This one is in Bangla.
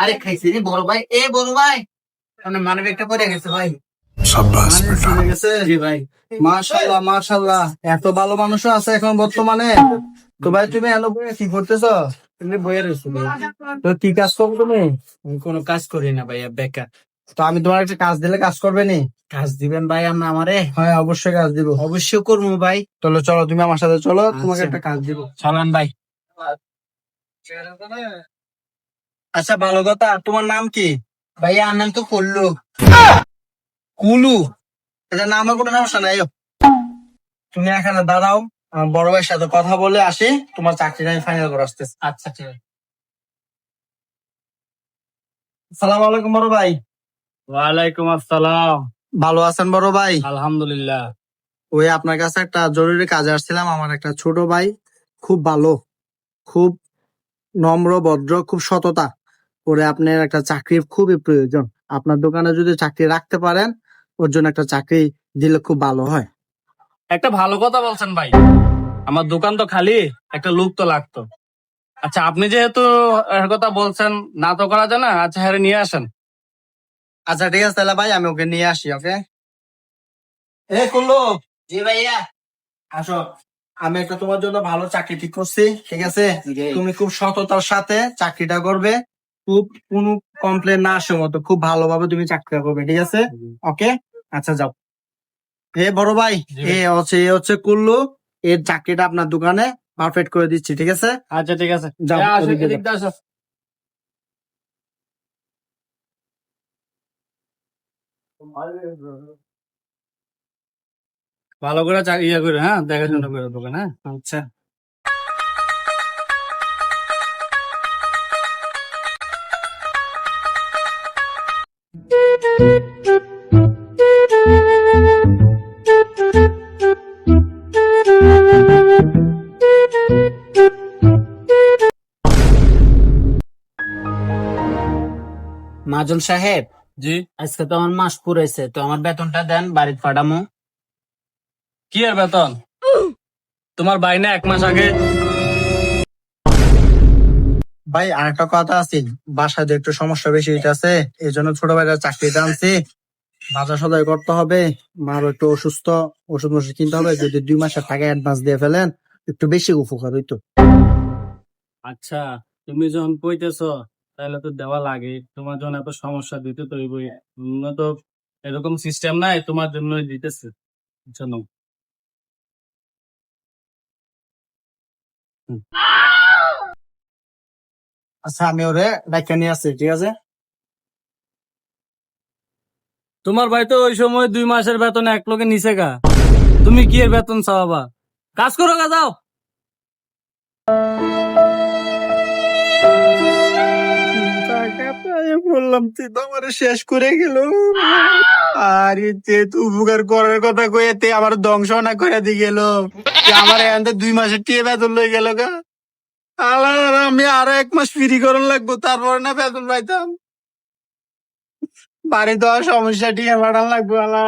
আরে খাইছি রে বড় ভাই, এ বড় ভাই, মানব একটা পড়ে গেছে ভাই। সাব্বাস মানে বেটা। চলে গেছে জি ভাই। মাশাআল্লাহ মাশাআল্লাহ, এত ভালো মানুষ আছে এখন বর্তমানে। তো ভাই তুমি এলো বইয়ে কি করতেছ? তুমি বইয়ে রয়েছো ভাই। তো কি কাজ করো তুমি? আমি কোনো কাজ করি না ভাইয়া, বেকার। তো আমি তোমার একটা কাজ দিলে কাজ করবে নি? কাজ দিবেন ভাই আপনি আমারে? হ্যাঁ অবশ্যই কাজ দিব। অবশ্যই করবো ভাই। চলো চলো তুমি আমার সাথে চলো, তোমাকে আচ্ছা। একটা কাজ দিব। চলেন ভাই। আচ্ছা ভালো কথা, তোমার নাম কি? ভাইয়া আমার নাম তো করলো। কুলু। এটা না আমার কোনো সমস্যা নাই। তুমি এখানে দাঁড়াও, আমার বড় ভাইয়ের সাথে কথা বলে আসি, তোমার চাকরিটা আমি ফাইনাল করে আসতেছি। আচ্ছা ঠিক আছে। সালাম আলাইকুম বড় ভাই। ওয়ালাইকুম আসসালাম। ভালো আছেন বড় ভাই? আলহামদুলিল্লাহ। ওই আপনার কাছে একটা জরুরি কাজে আসছিলাম। আমার একটা ছোট ভাই খুব ভালো, খুব নম্র ভদ্র, খুব সততা করে আপনার একটা চাকরির খুবই প্রয়োজন। আপনার দোকানে যদি চাকরি রাখতে পারেন, ওর জন্য একটা চাকরি দিলে খুব ভালো হয়। একটা ভালো কথা বলছেন ভাই, আমার দোকান তো খালি, একটা লোক তো লাগতো। আচ্ছা আপনি যেহেতু এর কথা বলছেন, না তো করা যায় না। আচ্ছা হ্যাঁ নিয়ে আসেন। আচ্ছা ঠিক আছে তাহলে ভাই, আমি ওকে নিয়ে আসি। ওকে, এ করলো জি ভাইয়া। আসো, আমি একটা তোমার জন্য ভালো চাকরি ঠিক করছি, ঠিক আছে? তুমি খুব সততার সাথে চাকরিটা করবে, খুব কোনো কমপ্লেন না আসে মতো খুব ভালোভাবে তুমি চাকরিটা করবে, ঠিক আছে? ওকে, আচ্ছা যাও। এ বড় ভাই, জি ভাই। এ হচ্ছে কুল্লু, এর চাকরিটা আপনার দোকানে পারফেক্ট করে দিচ্ছি, ঠিক আছে? আচ্ছা ঠিক আছে। যাও, আসো, ওদিকে এদিক যাও। দিয়ে আসো। ভালো করে ইয়ে করে, হ্যাঁ দেখাশোনা করে দোকান, হ্যাঁ। আচ্ছা মাজন সাহেব, জি। আজকে তো আমার মাস পুরাইছে, তো আমার বেতনটা দেন, বাড়িতে পাঠামো। কি এর বেতন? তোমার ভাই না 1 মাস আগে। ভাই, আরেকটা কথা আছে, বাসায় যে একটু সমস্যা বেশি হইতাছে, এই জন্য ছোট ভাইরা চাকরিটা আনছি। বাজার সদাই করতে হবে, মার একটু অসুস্থ, ওষুধ মষুধ কিনতে হবে। যদি 2 মাসের টাকা অ্যাডভান্স দিয়ে ফেলেন, একটু বেশি উপকার হইতো। আচ্ছা, তুমি যখন কইতেছো তাহলে তো দেওয়া লাগে। তোমার যখন এত সমস্যা দিতে তো হইবই। তো এরকম সিস্টেম নাই, তোমার জন্যই দিতেছে। জানো। আচ্ছা আমি ওরে ডাক্তার নিয়ে আসছি, ঠিক আছে? তোমার ভাই তো ওই সময় 2 মাসের বেতন এক লোকে নিচে গা। তুমি কি এর বেতন চাওয়াবা? কাজ করো গা, যাও। বললাম তুই তো আমার শেষ করে গেল। আর তুই উপকার করার কথা কয়ে আমার ধ্বংস না করে দিয়ে গেল। আমার এখান থেকে 2 মাসের টিয়ে বেতন লই গেল গা। আল্লাহ, আমি আরো 1 মাস ফ্রি করন লাগবো, তারপরে না বেতন পাইতাম। বাড়ি দেওয়ার সমস্যা টিয়ে পাঠান লাগবো আল্লাহ।